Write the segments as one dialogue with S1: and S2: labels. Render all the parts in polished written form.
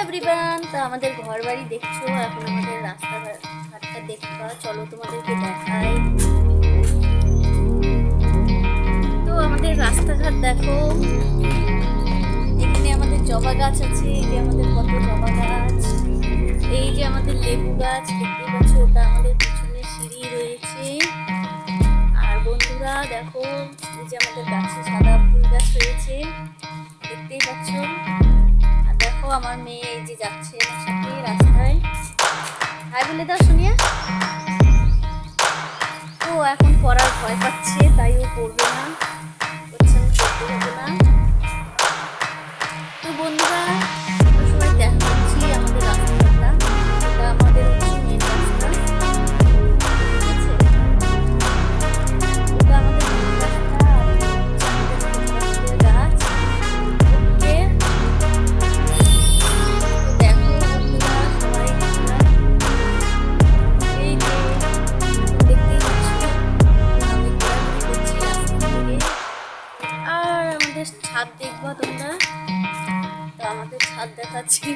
S1: Everyone, তো আমাদের ঘর বাড়ি দেখছো, এখন আমাদের রাস্তাঘাটটা দেখবা, চলো তোমাদেরকে দেখাই। তো আমাদের রাস্তাঘাট দেখো, এখানে আমাদের জবা গাছ আছে, এই যে আমাদের কত জবা গাছ, এই যে আমাদের লেবু গাছ দেখতে পাচ্ছ, ওটা আমাদের পিছনে সিঁড়ি রয়েছে। আর বন্ধুরা দেখো, এই যে আমাদের গাছে সাদা ফুল গাছ রয়েছে, দেখতেই পাচ্ছ। আর দেখো আমার মেয়ে এই যে যাচ্ছে আমার সাথে রাস্তায়, হাই বলে দাও সোনিয়া। ও এখন পড়ার ভয় পাচ্ছে, তাই ও পড়বে না, বলছে আমি পড়তে যাবো না। তো বন্ধুরা সবাই দেখাচ্ছি আমাদের রাস্তাটা, এটা আমাদের হচ্ছে মেন রাস্তা, ঠিক আছে? এটা আমাদের মেন রাস্তা, আমাদের গাছ। ওকে, দেখো বন্ধুরা সবাই, এই যে দেখতেই পাচ্ছ আমি ঘোরাঘুরি করছি রাস্তা থেকে। আর আমাদের ছাদ দেখবা তোমরা, তো আমাদের ছাদ দেখাচ্ছি।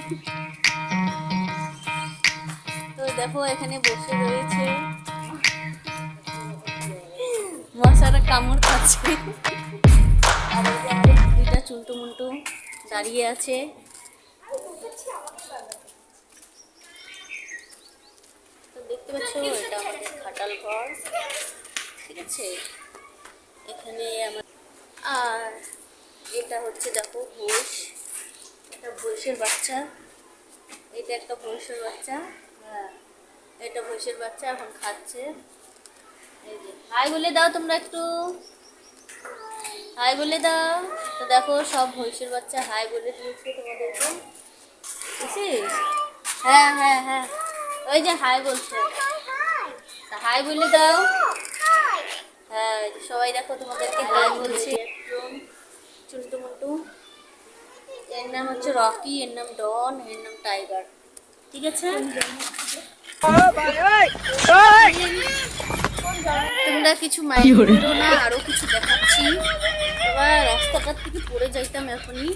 S1: তো দেখো এখানে বসে রয়েছে, মশারা কামড় খাচ্ছে। আর এই যে আমাদের দুইটা চুলটু মুন্টু দাঁড়িয়ে আছে। তো দেখতে পাচ্ছ এটা আমাদের খাটাল ঘর, ঠিক আছে? এখানে আমার, আর এটা হচ্ছে দেখো ভোষ, এটা ভৈষের বাচ্চা, এটা একটা ভৈষের বাচ্চা, হ্যাঁ এটা ভৈষের বাচ্চা এখন খাচ্ছে। এই যে হাই বলে দাও তোমরা, একটু হাই বলে দাও। তো দেখো সব ভৈষের বাচ্চা হাই বলে দিয়েছে তোমাদেরকে, বুঝছিস? হ্যাঁ হ্যাঁ হ্যাঁ, ওই যে হাই বলছে, হাই বলে দাও। হ্যাঁ সবাই দেখো তোমাদেরকে হাই বলছে। একজন চুন্টু মুন্টু, এর নাম হচ্ছে রকি, এর নাম ডন, এর নাম টাইগার, ঠিক আছে? তোমরা কিছু মাইন্ড করো না, আরো কিছু দেখাচ্ছি। এবার রাস্তাটার থেকে পড়ে যাইতাম এখনই।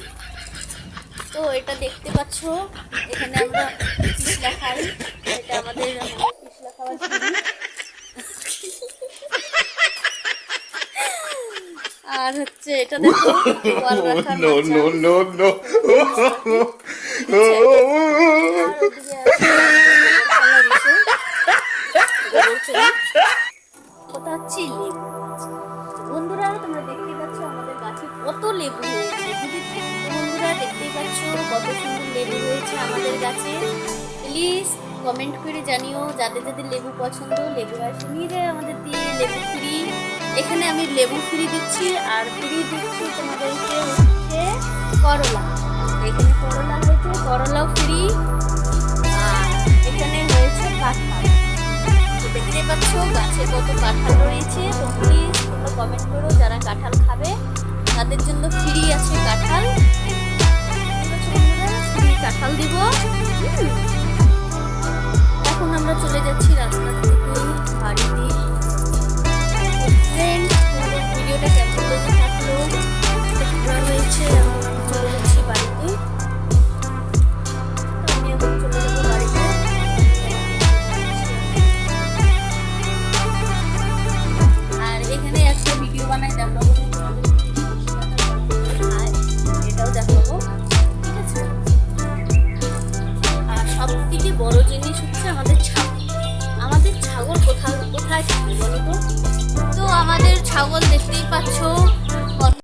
S1: তো এটা দেখতে পাচ্ছ, এখানে আমরা পিছলা খাই, এটা আমাদের পিছলা খাওয়ার সিঁড়ি। আর হচ্ছে এটা দেখো বল রাখার ওটা হচ্ছে লেবু। বন্ধুরা তোমরা দেখতে পাচ্ছ আমাদের গাছে কত লেবু হয়েছে, বন্ধুরা দেখতেই পাচ্ছ কত সুন্দর লেবু হয়েছে আমাদের গাছে। প্লিজ কমেন্ট করে জানিও যাদের যাদের লেবু পছন্দ, লেবু আসে নিয়ে যায় আমাদের দিয়ে লেবু ফ্রি। এখানে আমি লেবু ফ্রি দিচ্ছি, আর ফ্রি দিচ্ছি তোমাদেরকে হচ্ছে করলা, এখানে করলা হয়েছে, করলাও ফ্রি। আর এখানে হয়েছে কাঁঠাল, দেখতে পাচ্ছ গাছে কত কাঁঠাল রয়েছে। তো প্লিজ তোমরা কমেন্ট করো যারা কাঁঠাল খাবে, তাদের জন্য ফ্রি আছে কাঁঠাল, ফ্রি কাঁঠাল দিব। এখন আমরা চলে যাচ্ছি রাস্তা থেকে বাড়িতে। ফ্রেন্ড তোমাদের ভিডিওটা কেমন লেগে থাকলো ঘোরা হয়েছে, এখন আমি চলে যাচ্ছি বাড়িতে। আমি এখন চলে যাবো বাড়িতে। আর এখানে একটা ভিডিও বানাই দেখাবো, এটাও দেখাবো, ঠিক আছে? আর সব থেকে বড় জিনিস হচ্ছে আমাদের ছাগল। আমাদের ছাগল কোথায় থাকে বলো তো? তো আমাদের ছাগল দেখতেই পাচ্ছ